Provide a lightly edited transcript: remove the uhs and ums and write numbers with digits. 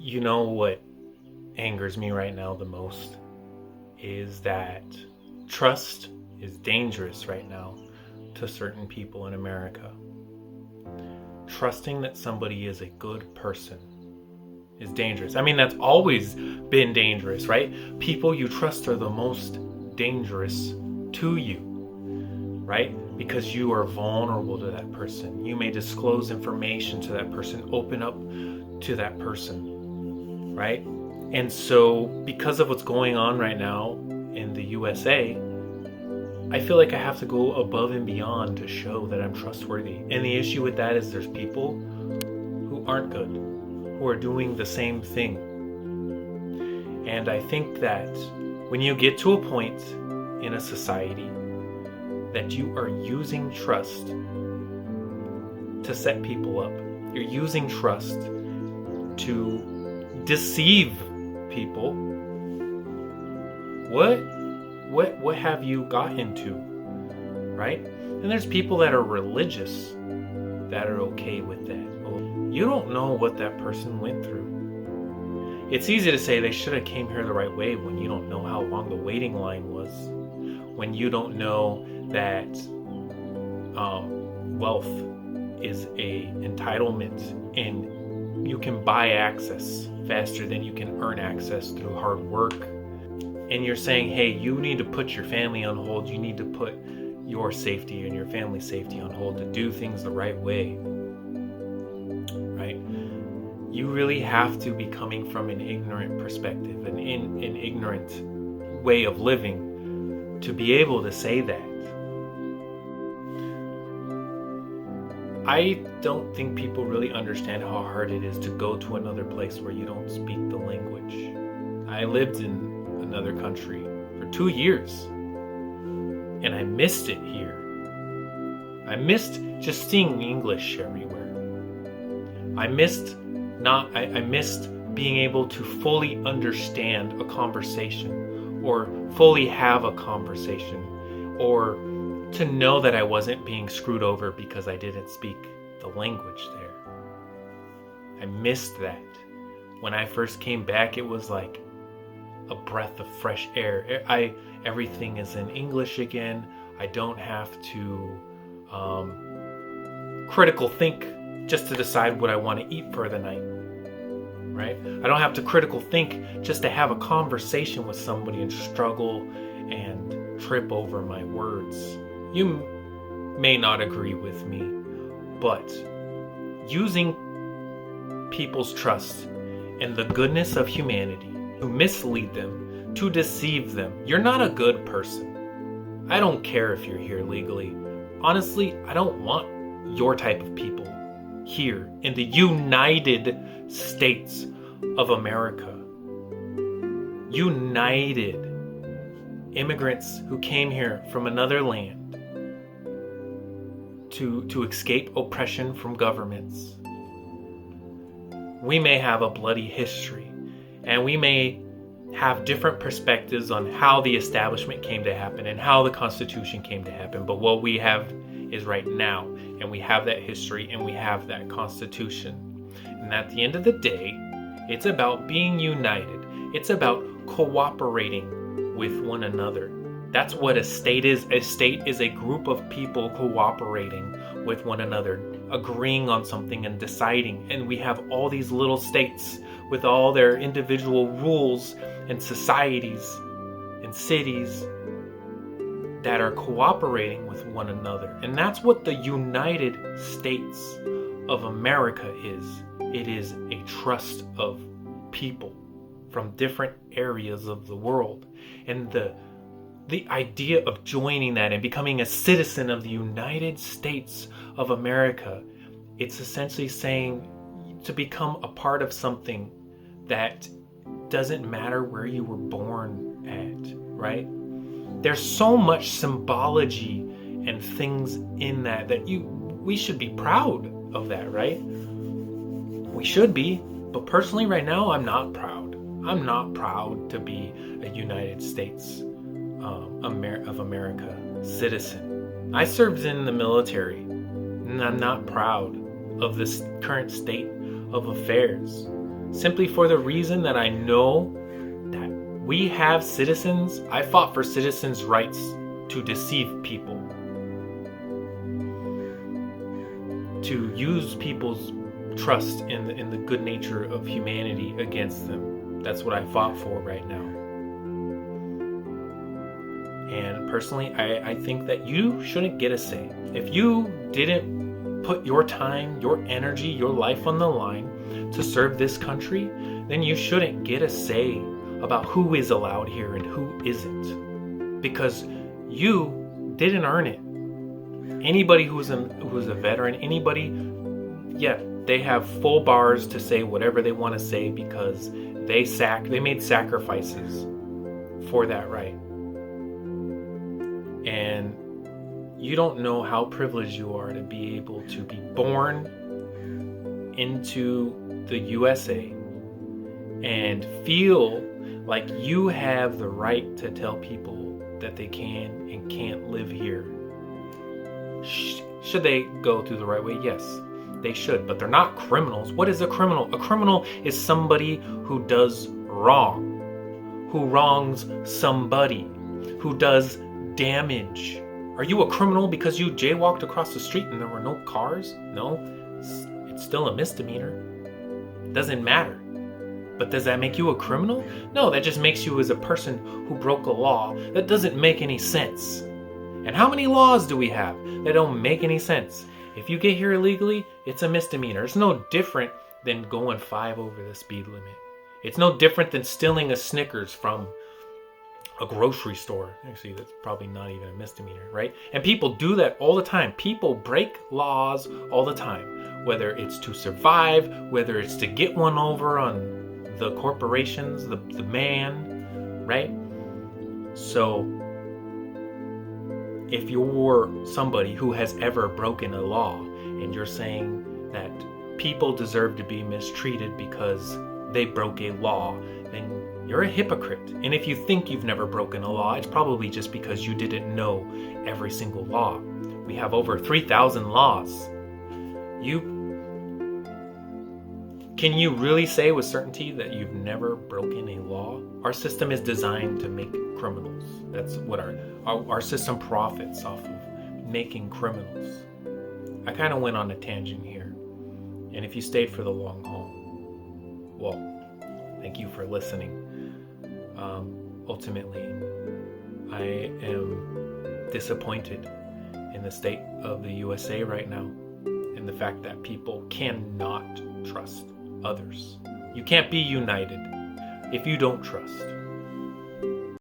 You know what angers me right now the most is that trust is dangerous right now to certain people in America. Trusting that somebody is a good person is dangerous. I mean, that's always been dangerous, right? People you trust are the most dangerous to you, right? Because you are vulnerable to that person. You may disclose information to that person, open up to that person, right? And so, because of what's going on right now in the USA, I feel like I have to go above and beyond to show that I'm trustworthy. And the issue with that is there's people who aren't good, who are doing the same thing. And I think that when you get to a point in a society that you are using trust to set people up, you're using trust to deceive people, what have you got into, right? And there's people that are religious that are okay with that. Well, you don't know what that person went through. It's easy to say they should have came here the right way when you don't know how long the waiting line was, when you don't know that wealth is a entitlement and you can buy access faster than you can earn access through hard work. And you're saying, hey, you need to put your family on hold. You need to put your safety and your family's safety on hold to do things the right way, right? You really have to be coming from an ignorant perspective, an ignorant way of living to be able to say that. I don't think people really understand how hard it is to go to another place where you don't speak the language. I lived in another country for 2 years and I missed it here. I missed just seeing English everywhere. I missed being able to fully understand a conversation or fully have a conversation, or to know that I wasn't being screwed over because I didn't speak the language there. I missed that. When I first came back, it was like a breath of fresh air. Everything is in English again. I don't have to critical think just to decide what I want to eat for the night, right? I don't have to critical think just to have a conversation with somebody and struggle and trip over my words. You may not agree with me, but using people's trust and the goodness of humanity to mislead them, to deceive them. You're not a good person. I don't care if you're here legally. Honestly, I don't want your type of people here in the United States of America. United immigrants who came here from another land to escape oppression from governments. We may have a bloody history, and we may have different perspectives on how the establishment came to happen and how the Constitution came to happen. But what we have is right now, and we have that history and we have that Constitution. And at the end of the day, it's about being united. It's about cooperating with one another. That's what a state is. A state is a group of people cooperating with one another, agreeing on something and deciding. And we have all these little states with all their individual rules and societies and cities that are cooperating with one another. And that's what the United States of America is. It is a trust of people from different areas of the world. And the idea of joining that and becoming a citizen of the United States of America, it's essentially saying to become a part of something that doesn't matter where you were born at, right? There's so much symbology and things in that we should be proud of that, right? We should be, but personally right now, I'm not proud. I'm not proud to be a United States of America citizen. I served in the military, and I'm not proud of this current state of affairs. simply for the reason that I know that we have citizens. I fought for citizens' rights to deceive people, to use people's trust in the good nature of humanity against them. That's what I fought for right now. And personally, I think that you shouldn't get a say. If you didn't put your time, your energy, your life on the line to serve this country, then you shouldn't get a say about who is allowed here and who isn't. Because you didn't earn it. Anybody who's a veteran, anybody, they have full bars to say whatever they want to say because they made sacrifices for that right. And you don't know how privileged you are to be able to be born into the USA and feel like you have the right to tell people that they can and can't live here. Should they go through the right way? Yes, they should, but they're not criminals. What is a criminal? A criminal is somebody who does wrong, who wrongs somebody, who does damage. Are you a criminal because you jaywalked across the street and there were no cars? No, it's still a misdemeanor. It doesn't matter. But does that make you a criminal? No, that just makes you as a person who broke a law. That doesn't make any sense. And how many laws do we have that don't make any sense? If you get here illegally, it's a misdemeanor. It's no different than going 5 over the speed limit. It's no different than stealing a Snickers from a grocery store. Actually, that's probably not even a misdemeanor, right? And people do that all the time. People break laws all the time, whether it's to survive, whether it's to get one over on the corporations, the man, right? So if you're somebody who has ever broken a law and you're saying that people deserve to be mistreated because they broke a law, then you're a hypocrite. And if you think you've never broken a law, it's probably just because you didn't know every single law. We have over 3,000 laws. Can you really say with certainty that you've never broken a law? Our system is designed to make criminals. That's what our system profits off of, making criminals. I kind of went on a tangent here. And if you stayed for the long haul, well, thank you for listening. Ultimately, I am disappointed in the state of the USA right now, and the fact that people cannot trust others. You can't be united if you don't trust.